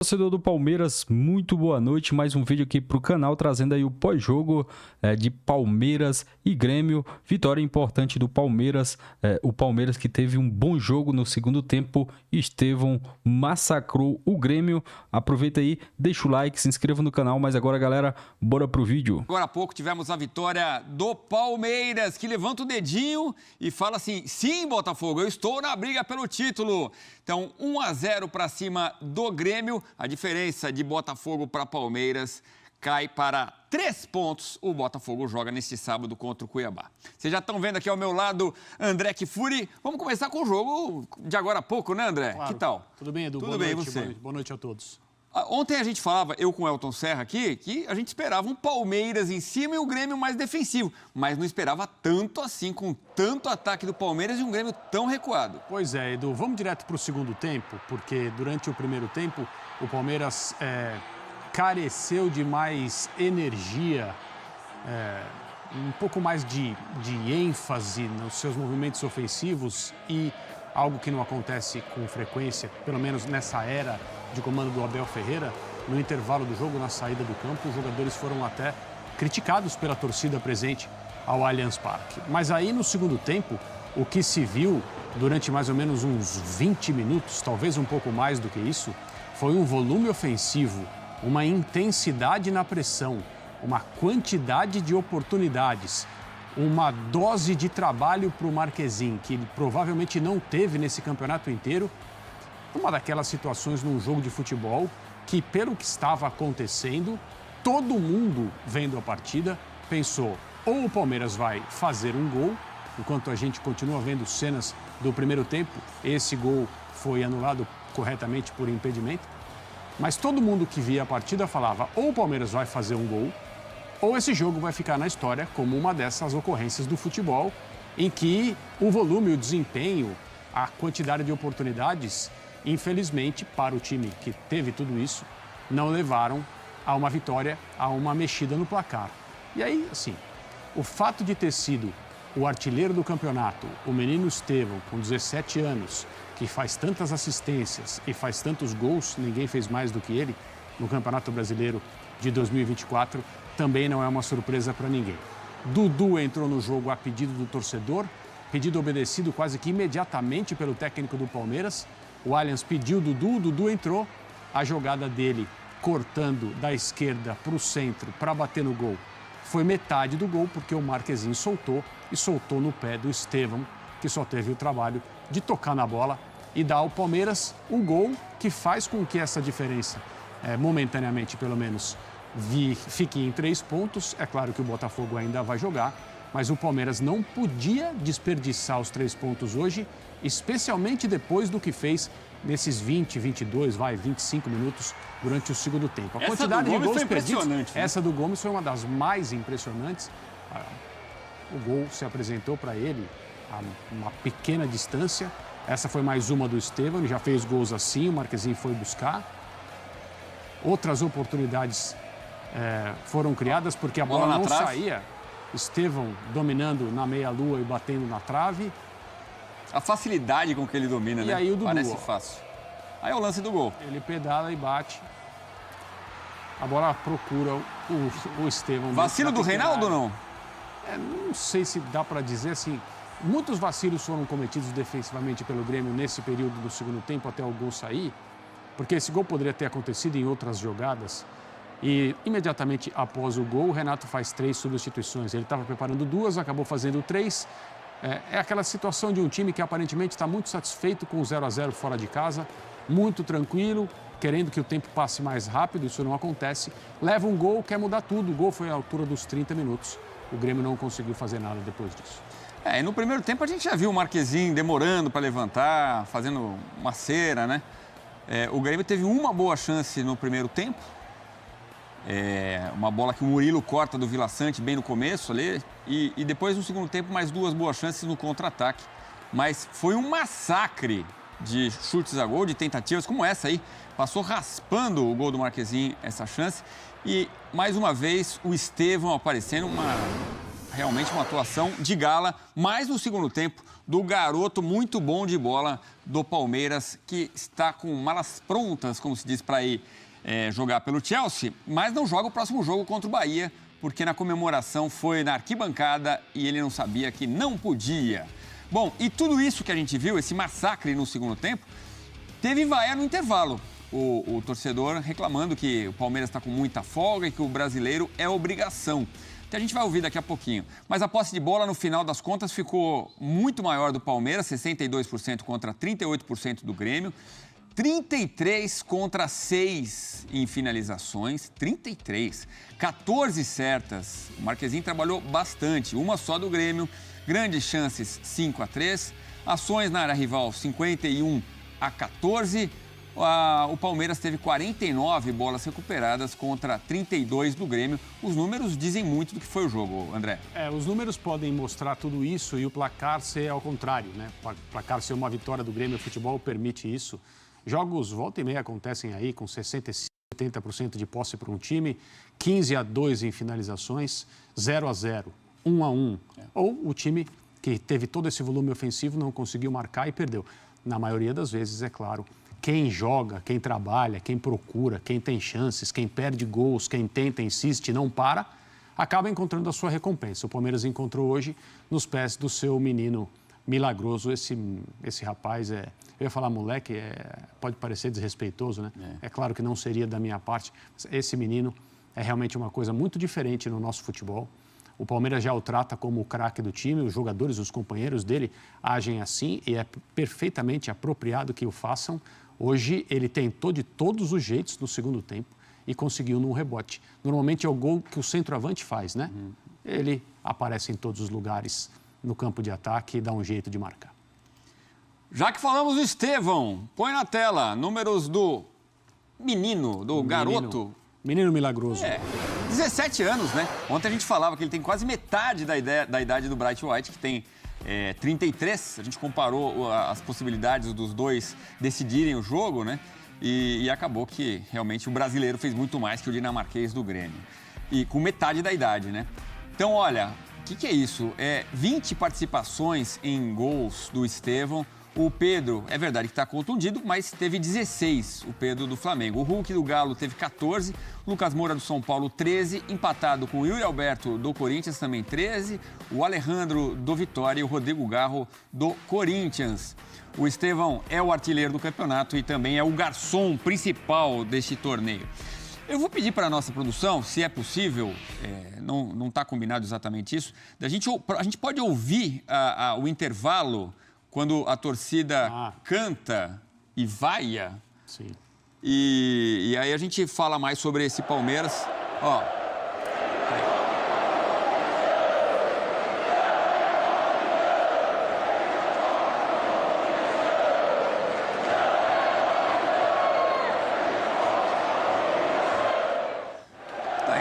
Torcedor do Palmeiras, muito boa noite. Mais um vídeo aqui para o canal, trazendo aí o pós-jogo de Palmeiras e Grêmio. Vitória importante do Palmeiras. O Palmeiras que teve um bom jogo no segundo tempo. Estevão massacrou o Grêmio. Aproveita aí, deixa o like, se inscreva no canal. Mas agora, galera, bora pro vídeo. Agora há pouco tivemos a vitória do Palmeiras, que levanta o dedinho e fala assim: sim, Botafogo, eu estou na briga pelo título. Então, 1-0 para cima do Grêmio. A diferença de Botafogo para Palmeiras cai para 3 pontos. O Botafogo joga neste sábado contra o Cuiabá. Vocês já estão vendo aqui ao meu lado André Kfouri. Vamos começar com o jogo de agora a pouco, né, André? Claro. Que tal? Tudo bem, Edu? Tudo boa bem, noite, você? boa noite a todos. Ontem a gente falava, eu com o Elton Serra aqui, que a gente esperava um Palmeiras em cima e o Grêmio mais defensivo. Mas não esperava tanto assim, com tanto ataque do Palmeiras e um Grêmio tão recuado. Pois é, Edu, vamos direto para o segundo tempo, porque durante o primeiro tempo o Palmeiras careceu de mais energia, um pouco mais de ênfase nos seus movimentos ofensivos e algo que não acontece com frequência, pelo menos nessa era de comando do Abel Ferreira. No intervalo do jogo, na saída do campo, os jogadores foram até criticados pela torcida presente ao Allianz Parque. Mas aí, no segundo tempo, o que se viu durante mais ou menos uns 20 minutos, talvez um pouco mais do que isso, foi um volume ofensivo, uma intensidade na pressão, uma quantidade de oportunidades, uma dose de trabalho para o Marquezin, que ele provavelmente não teve nesse campeonato inteiro. Uma daquelas situações num jogo de futebol que, pelo que estava acontecendo, todo mundo vendo a partida pensou: ou o Palmeiras vai fazer um gol, enquanto a gente continua vendo cenas do primeiro tempo, esse gol foi anulado corretamente por impedimento, mas todo mundo que via a partida falava: ou o Palmeiras vai fazer um gol, ou esse jogo vai ficar na história como uma dessas ocorrências do futebol em que o volume, o desempenho, a quantidade de oportunidades, infelizmente, para o time que teve tudo isso, não levaram a uma vitória, a uma mexida no placar. E aí, assim, o fato de ter sido o artilheiro do campeonato, o menino Estevão, com 17 anos, que faz tantas assistências e faz tantos gols, ninguém fez mais do que ele no Campeonato Brasileiro de 2024, também não é uma surpresa para ninguém. Dudu entrou no jogo a pedido do torcedor, pedido obedecido quase que imediatamente pelo técnico do Palmeiras. O Allianz pediu o Dudu entrou, a jogada dele cortando da esquerda para o centro para bater no gol foi metade do gol, porque o Marquezin soltou no pé do Estevão, que só teve o trabalho de tocar na bola e dar ao Palmeiras um gol que faz com que essa diferença, momentaneamente pelo menos, fique em 3 pontos. É claro que o Botafogo ainda vai jogar, mas o Palmeiras não podia desperdiçar os 3 pontos hoje, especialmente depois do que fez nesses 25 minutos durante o segundo tempo. A quantidade de gols perdidos, né? essa do Gomes foi uma das mais impressionantes. O gol se apresentou para ele a uma pequena distância. Essa foi mais uma do Estevão, ele já fez gols assim, o Marquezin foi buscar. Outras oportunidades foram criadas porque a bola não saía. Estevão dominando na meia-lua e batendo na trave. A facilidade com que ele domina, e né? Aí o Dudu, parece fácil. Aí é o lance do gol. Ele pedala e bate. A bola procura o Estevão. Vacilo do Reinaldo ou não? Não sei se dá para dizer assim. Muitos vacilos foram cometidos defensivamente pelo Grêmio nesse período do segundo tempo até o gol sair, porque esse gol poderia ter acontecido em outras jogadas. E imediatamente após o gol, o Renato faz 3 substituições. Ele estava preparando 2, acabou fazendo 3. É aquela situação de um time que aparentemente está muito satisfeito com o 0-0 fora de casa, muito tranquilo, querendo que o tempo passe mais rápido, isso não acontece. Leva um gol, quer mudar tudo. O gol foi à altura dos 30 minutos. O Grêmio não conseguiu fazer nada depois disso. E no primeiro tempo a gente já viu o Marquezin demorando para levantar, fazendo uma cera, né? O Grêmio teve uma boa chance no primeiro tempo. Uma bola que o Murilo corta do Vila Sante bem no começo ali. E depois, no segundo tempo, mais 2 boas chances no contra-ataque. Mas foi um massacre de chutes a gol, de tentativas como essa aí. Passou raspando o gol do Marquezin, essa chance. E, mais uma vez, o Estevão aparecendo, realmente uma atuação de gala. Mas no segundo tempo, do garoto muito bom de bola do Palmeiras, que está com malas prontas, como se diz, para ir jogar pelo Chelsea, mas não joga o próximo jogo contra o Bahia, porque na comemoração foi na arquibancada e ele não sabia que não podia. Bom, e tudo isso que a gente viu, esse massacre no segundo tempo, teve vaia no intervalo. O torcedor reclamando que o Palmeiras está com muita folga e que o brasileiro é obrigação. Que a gente vai ouvir daqui a pouquinho. Mas a posse de bola, no final das contas, ficou muito maior do Palmeiras, 62% contra 38% do Grêmio. 33 contra 6 em finalizações, 33, 14 certas. O Marquezinho trabalhou bastante, uma só do Grêmio, grandes chances 5-3, ações na área rival 51-14. O Palmeiras teve 49 bolas recuperadas contra 32 do Grêmio. Os números dizem muito do que foi o jogo, André. Os números podem mostrar tudo isso e o placar ser ao contrário, né? O placar ser uma vitória do Grêmio, o futebol permite isso. Jogos volta e meia acontecem aí com 65%, 70% de posse para um time, 15-2 em finalizações, 0-0, 1-1. Ou o time que teve todo esse volume ofensivo não conseguiu marcar e perdeu. Na maioria das vezes, é claro, quem joga, quem trabalha, quem procura, quem tem chances, quem perde gols, quem tenta, insiste, não para, acaba encontrando a sua recompensa. O Palmeiras encontrou hoje nos pés do seu menino milagroso. Esse rapaz eu ia falar moleque, pode parecer desrespeitoso, né? É claro que não seria da minha parte, mas esse menino é realmente uma coisa muito diferente no nosso futebol. O Palmeiras já o trata como o craque do time, os jogadores, os companheiros dele agem assim e é perfeitamente apropriado que o façam. Hoje ele tentou de todos os jeitos no segundo tempo e conseguiu num rebote. Normalmente é o gol que o centroavante faz, né? Ele aparece em todos os lugares no campo de ataque e dá um jeito de marcar. Já que falamos do Estevão, põe na tela números do menino, do garoto. Menino milagroso. 17 anos, né? Ontem a gente falava que ele tem quase metade da idade do Bright White, que tem 33. A gente comparou as possibilidades dos dois decidirem o jogo, né? E acabou que realmente o brasileiro fez muito mais que o dinamarquês do Grêmio. E com metade da idade, né? Então, olha, o que é isso? 20 participações em gols do Estevão. O Pedro, é verdade que está contundido, mas teve 16, o Pedro do Flamengo. O Hulk do Galo teve 14, o Lucas Moura do São Paulo 13, empatado com o Yuri Alberto do Corinthians também 13, o Alejandro do Vitória e o Rodrigo Garro do Corinthians. O Estevão é o artilheiro do campeonato e também é o garçom principal deste torneio. Eu vou pedir para a nossa produção, se é possível, não está combinado exatamente isso, a gente pode ouvir o intervalo quando a torcida canta e vaia. Sim. E aí a gente fala mais sobre esse Palmeiras. Ó. Tá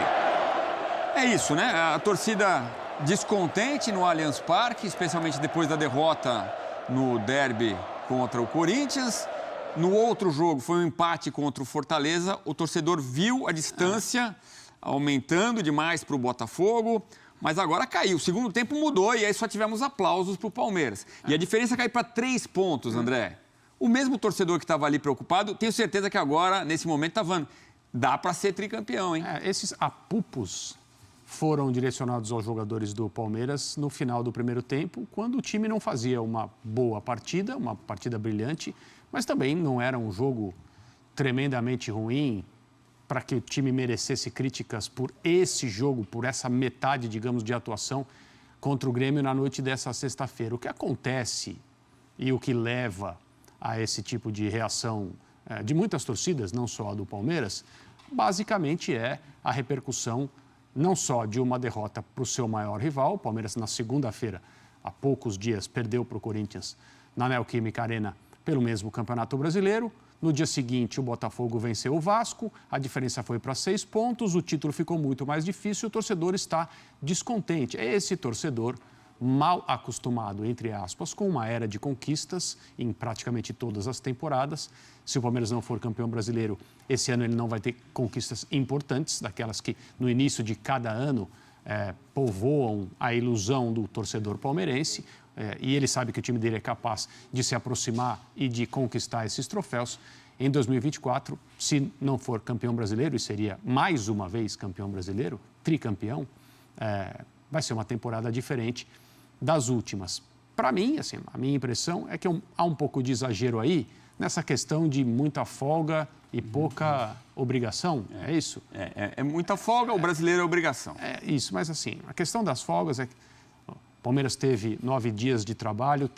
aí. É isso, né? A torcida descontente no Allianz Parque, especialmente depois da derrota no derby contra o Corinthians. No outro jogo foi um empate contra o Fortaleza. O torcedor viu a distância aumentando demais para o Botafogo, mas agora caiu. O segundo tempo mudou e aí só tivemos aplausos para o Palmeiras. E a diferença caiu para 3 pontos, André. O mesmo torcedor que estava ali preocupado, tenho certeza que agora, nesse momento, está falando, dá para ser tricampeão, hein? Esses apupos foram direcionados aos jogadores do Palmeiras no final do primeiro tempo, quando o time não fazia uma boa partida, uma partida brilhante, mas também não era um jogo tremendamente ruim para que o time merecesse críticas por esse jogo, por essa metade, digamos, de atuação contra o Grêmio na noite dessa sexta-feira. O que acontece e o que leva a esse tipo de reação de muitas torcidas, não só a do Palmeiras, basicamente é a repercussão não só de uma derrota para o seu maior rival. O Palmeiras, na segunda-feira, há poucos dias, perdeu para o Corinthians na Neoquímica Arena pelo mesmo Campeonato Brasileiro. No dia seguinte, o Botafogo venceu o Vasco, a diferença foi para 6 pontos, o título ficou muito mais difícil, o torcedor está descontente. É esse torcedor mal acostumado, entre aspas, com uma era de conquistas em praticamente todas as temporadas. Se o Palmeiras não for campeão brasileiro, esse ano ele não vai ter conquistas importantes, daquelas que no início de cada ano povoam a ilusão do torcedor palmeirense, e ele sabe que o time dele é capaz de se aproximar e de conquistar esses troféus. Em 2024, se não for campeão brasileiro, e seria mais uma vez campeão brasileiro, tricampeão, vai ser uma temporada diferente das últimas. Para mim, assim, a minha impressão é que há um pouco de exagero aí nessa questão de muita folga e pouca obrigação, é isso? É muita folga, o brasileiro é obrigação. É isso, mas assim, a questão das folgas é que o Palmeiras teve 9 dias de trabalho,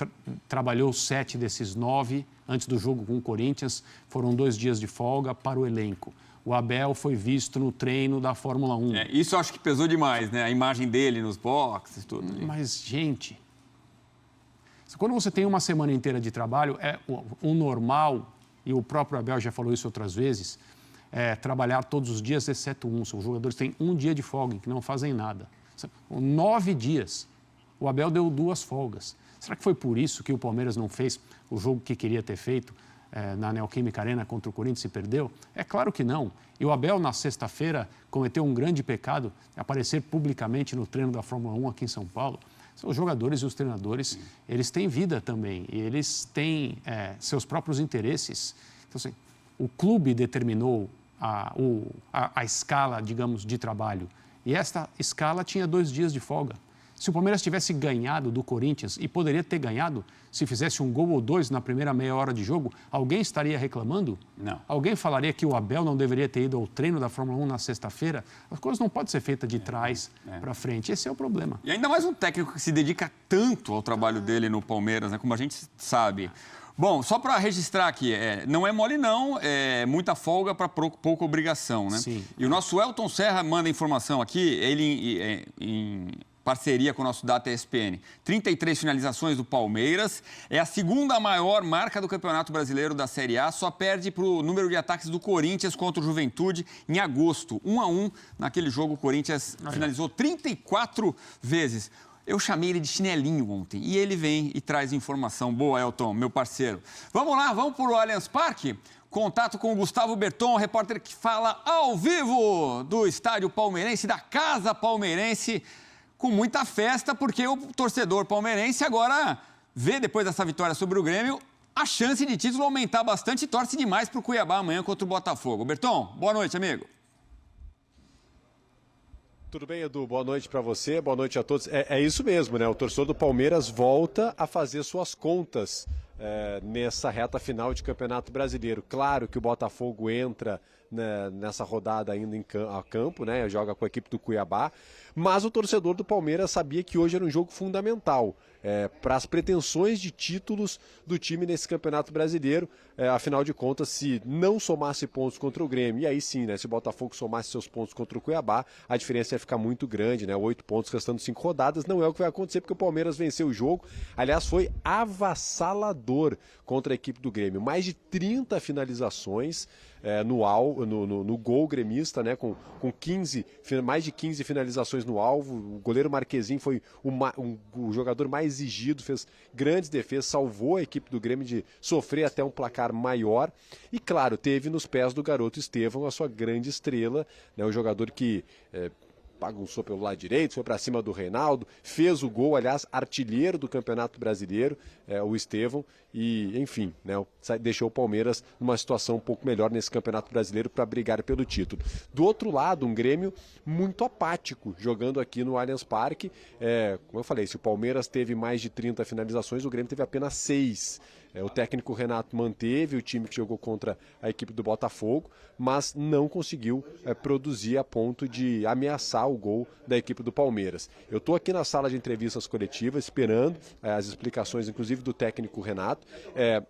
trabalhou 7 desses 9 antes do jogo com o Corinthians, foram 2 dias de folga para o elenco. O Abel foi visto no treino da Fórmula 1. Isso eu acho que pesou demais, né? A imagem dele nos boxes, tudo. Mas, gente, quando você tem uma semana inteira de trabalho, o normal, e o próprio Abel já falou isso outras vezes, trabalhar todos os dias, exceto um. Os jogadores têm um dia de folga, que não fazem nada. 9 dias. O Abel deu 2 folgas. Será que foi por isso que o Palmeiras não fez o jogo que queria ter feito na Neoquímica Arena contra o Corinthians e perdeu? É claro que não. E o Abel, na sexta-feira, cometeu um grande pecado, aparecer publicamente no treino da Fórmula 1 aqui em São Paulo. Os jogadores e os treinadores, eles têm vida também, e eles têm seus próprios interesses. Então, assim, o clube determinou a escala, digamos, de trabalho, e esta escala tinha 2 dias de folga. Se o Palmeiras tivesse ganhado do Corinthians, e poderia ter ganhado, se fizesse um gol ou 2 na primeira meia hora de jogo, alguém estaria reclamando? Não. Alguém falaria que o Abel não deveria ter ido ao treino da Fórmula 1 na sexta-feira? As coisas não podem ser feitas de trás para frente. Esse é o problema. E ainda mais um técnico que se dedica tanto ao trabalho dele no Palmeiras, né? Como a gente sabe. Bom, só para registrar aqui, não é mole não, é muita folga para pouca obrigação, né? Sim. E o nosso Elton Serra manda informação aqui, ele em parceria com o nosso Data ESPN. 33 finalizações do Palmeiras, é a segunda maior marca do Campeonato Brasileiro da Série A, só perde para o número de ataques do Corinthians contra o Juventude em agosto. 1-1, naquele jogo o Corinthians finalizou 34 vezes. Eu chamei ele de chinelinho ontem e ele vem e traz informação. Boa, Elton, meu parceiro. Vamos lá, vamos para o Allianz Parque? Contato com o Gustavo Berton, repórter que fala ao vivo do estádio palmeirense, da Casa Palmeirense, com muita festa, porque o torcedor palmeirense agora vê, depois dessa vitória sobre o Grêmio, a chance de título aumentar bastante e torce demais para o Cuiabá amanhã contra o Botafogo. Berton, boa noite, amigo. Tudo bem, Edu? Boa noite para você, boa noite a todos. É isso mesmo, né? O torcedor do Palmeiras volta a fazer suas contas nessa reta final de Campeonato Brasileiro. Claro que o Botafogo entra nessa rodada ainda a campo, né? Joga com a equipe do Cuiabá, mas o torcedor do Palmeiras sabia que hoje era um jogo fundamental para as pretensões de títulos do time nesse Campeonato Brasileiro. Afinal de contas, se não somasse pontos contra o Grêmio, e aí sim, né? Se o Botafogo somasse seus pontos contra o Cuiabá, a diferença ia ficar muito grande, né? 8 pontos restando 5 rodadas, não é o que vai acontecer porque o Palmeiras venceu o jogo. Aliás, foi avassalador contra a equipe do Grêmio. Mais de 30 finalizações no gol gremista, né? Com mais de 15 finalizações no alvo. O goleiro Marquezinho foi o jogador mais exigido, fez grandes defesas, salvou a equipe do Grêmio de sofrer até um placar maior. E claro, teve nos pés do garoto Estevão a sua grande estrela, né? O jogador que bagunçou pelo lado direito, foi para cima do Reinaldo, fez o gol, aliás, artilheiro do Campeonato Brasileiro, o Estevão, e enfim, né, deixou o Palmeiras numa situação um pouco melhor nesse Campeonato Brasileiro para brigar pelo título. Do outro lado, um Grêmio muito apático, jogando aqui no Allianz Parque. Como eu falei, se o Palmeiras teve mais de 30 finalizações, o Grêmio teve apenas 6. O técnico Renato manteve o time que jogou contra a equipe do Botafogo, mas não conseguiu produzir a ponto de ameaçar o gol da equipe do Palmeiras. Eu estou aqui na sala de entrevistas coletivas esperando as explicações, inclusive do técnico Renato.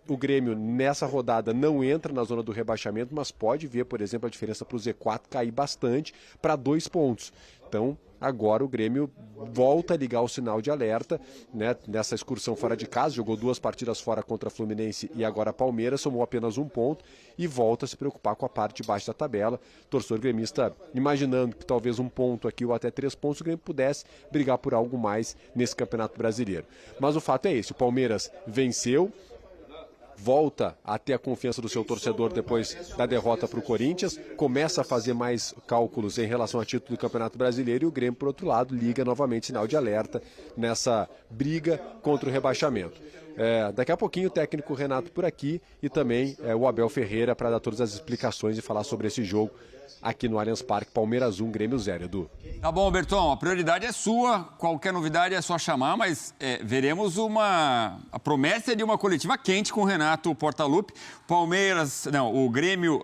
O Grêmio nessa rodada não entra na zona do rebaixamento, mas pode ver, por exemplo, a diferença para o Z4 cair bastante para 2 pontos. Então, agora o Grêmio volta a ligar o sinal de alerta, né, nessa excursão fora de casa, jogou 2 partidas fora contra a Fluminense e agora a Palmeiras, somou apenas 1 ponto e volta a se preocupar com a parte de baixo da tabela. Torcedor gremista imaginando que talvez 1 ponto aqui ou até 3 pontos o Grêmio pudesse brigar por algo mais nesse Campeonato Brasileiro. Mas o fato é esse, o Palmeiras venceu, volta a ter a confiança do seu torcedor depois da derrota para o Corinthians, começa a fazer mais cálculos em relação ao título do Campeonato Brasileiro, e o Grêmio, por outro lado, liga novamente sinal de alerta nessa briga contra o rebaixamento. Daqui a pouquinho o técnico Renato por aqui e também o Abel Ferreira para dar todas as explicações e falar sobre esse jogo aqui no Allianz Parque. Palmeiras 1, Grêmio 0, Edu. Tá bom, Berton, a prioridade é sua, qualquer novidade é só chamar, mas veremos a promessa de uma coletiva quente com o Renato Portaluppi. O Grêmio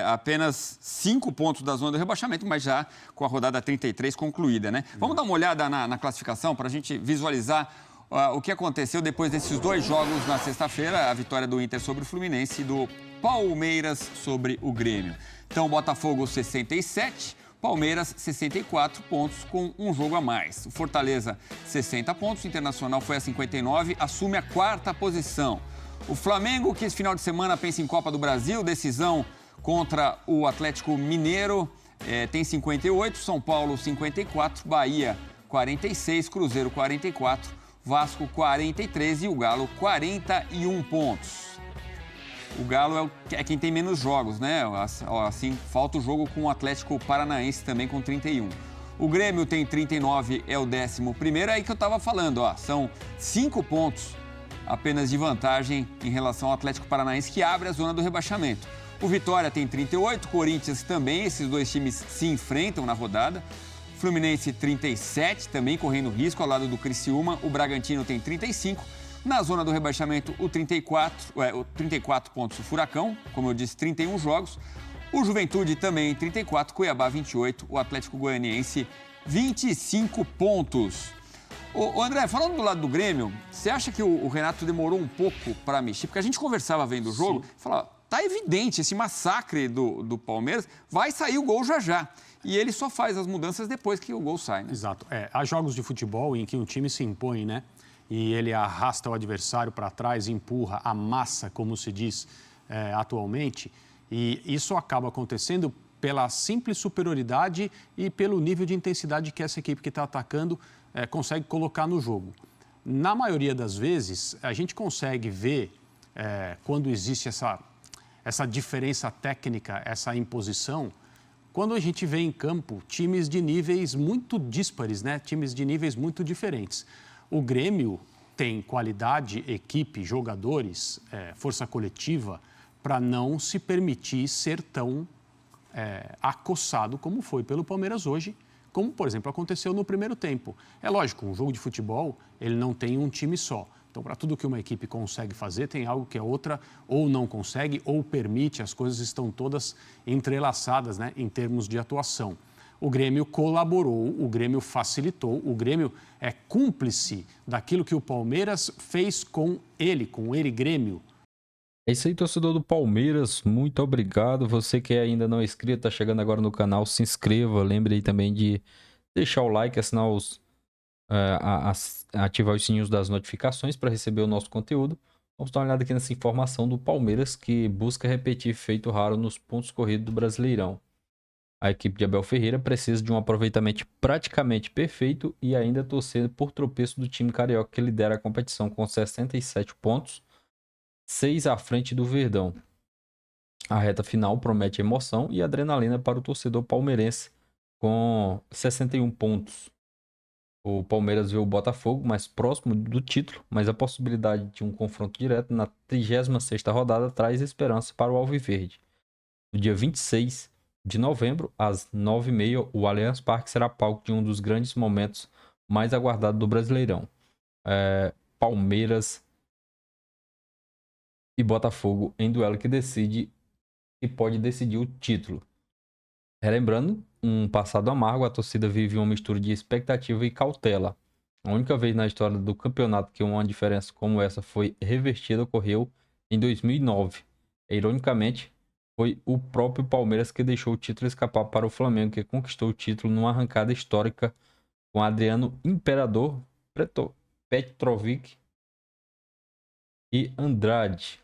apenas 5 pontos da zona do rebaixamento, mas já com a rodada 33 concluída, né? Vamos dar uma olhada na classificação para a gente visualizar o que aconteceu depois desses 2 jogos na sexta-feira, a vitória do Inter sobre o Fluminense e do Palmeiras sobre o Grêmio. Então, Botafogo 67, Palmeiras 64 pontos com um jogo a mais. O Fortaleza 60 pontos, o Internacional foi a 59, assume a 4ª posição. O Flamengo, que esse final de semana pensa em Copa do Brasil, decisão contra o Atlético Mineiro, tem 58, São Paulo 54, Bahia 46, Cruzeiro 44, Vasco 43 e o Galo 41 pontos. O Galo é quem tem menos jogos, né? Assim, falta o jogo com o Atlético Paranaense também com 31. O Grêmio tem 39, é o 11º. É aí que eu estava falando, são 5 pontos apenas de vantagem em relação ao Atlético Paranaense, que abre a zona do rebaixamento. O Vitória tem 38, Corinthians também, esses 2 times se enfrentam na rodada. Fluminense 37, também correndo risco ao lado do Criciúma. O Bragantino tem 35. Na zona do rebaixamento, o 34 pontos o Furacão, como eu disse, 31 jogos. O Juventude também 34, Cuiabá 28, o Atlético Goianiense 25 pontos. Ô André, falando do lado do Grêmio, você acha que o Renato demorou um pouco para mexer? Porque a gente conversava vendo o jogo, falava, tá evidente esse massacre do Palmeiras, vai sair o gol já já. E ele só faz as mudanças depois que o gol sai, né? Exato. Há jogos de futebol em que um time se impõe, né? E ele arrasta o adversário para trás, empurra, amassa, como se diz atualmente. E isso acaba acontecendo pela simples superioridade e pelo nível de intensidade que essa equipe que está atacando consegue colocar no jogo. Na maioria das vezes, a gente consegue ver quando existe essa diferença técnica, essa imposição, quando a gente vê em campo times de níveis muito díspares, né? Times de níveis muito diferentes. O Grêmio tem qualidade, equipe, jogadores, força coletiva, para não se permitir ser tão acossado como foi pelo Palmeiras hoje, como, por exemplo, aconteceu no primeiro tempo. É lógico, um jogo de futebol, ele não tem um time só. Então, para tudo que uma equipe consegue fazer, tem algo que a outra ou não consegue ou permite, as coisas estão todas entrelaçadas, né, em termos de atuação. O Grêmio colaborou, o Grêmio facilitou, o Grêmio é cúmplice daquilo que o Palmeiras fez com ele Grêmio. É isso aí, torcedor do Palmeiras, muito obrigado. Você que ainda não é inscrito, está chegando agora no canal, se inscreva. Lembre aí também de deixar o like, assinar ativar os sininhos das notificações para receber o nosso conteúdo. Vamos dar uma olhada aqui nessa informação do Palmeiras, que busca repetir feito raro nos pontos corridos do Brasileirão. A equipe de Abel Ferreira precisa de um aproveitamento praticamente perfeito e ainda torcer por tropeço do time carioca, que lidera a competição com 67 pontos, 6 à frente do Verdão. A reta final promete emoção e adrenalina para o torcedor palmeirense, com 61 pontos. O Palmeiras vê o Botafogo mais próximo do título, mas a possibilidade de um confronto direto na 36ª rodada traz esperança para o Alviverde. No dia 26 de novembro, às 9h30, o Allianz Parque será palco de um dos grandes momentos mais aguardados do Brasileirão. Palmeiras e Botafogo em duelo que pode decidir o título. Relembrando um passado amargo, a torcida vive uma mistura de expectativa e cautela. A única vez na história do campeonato que uma diferença como essa foi revertida ocorreu em 2009. Ironicamente, foi o próprio Palmeiras que deixou o título escapar para o Flamengo, que conquistou o título numa arrancada histórica com Adriano Imperador, Petrovic e Andrade.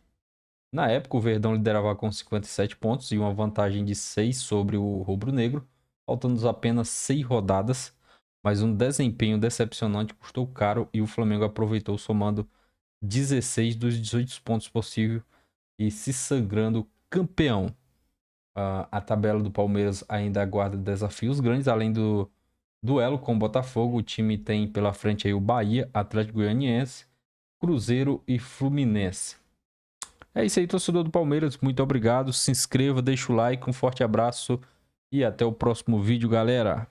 Na época, o Verdão liderava com 57 pontos e uma vantagem de 6 sobre o rubro-negro, faltando apenas 6 rodadas, mas um desempenho decepcionante custou caro e o Flamengo aproveitou, somando 16 dos 18 pontos possíveis e se sagrando campeão. A tabela do Palmeiras ainda aguarda desafios grandes, além do duelo com o Botafogo. O time tem pela frente aí o Bahia, Atlético Goianiense, Cruzeiro e Fluminense. É isso aí, torcedor do Palmeiras. Muito obrigado. Se inscreva, deixa o like, um forte abraço e até o próximo vídeo, galera.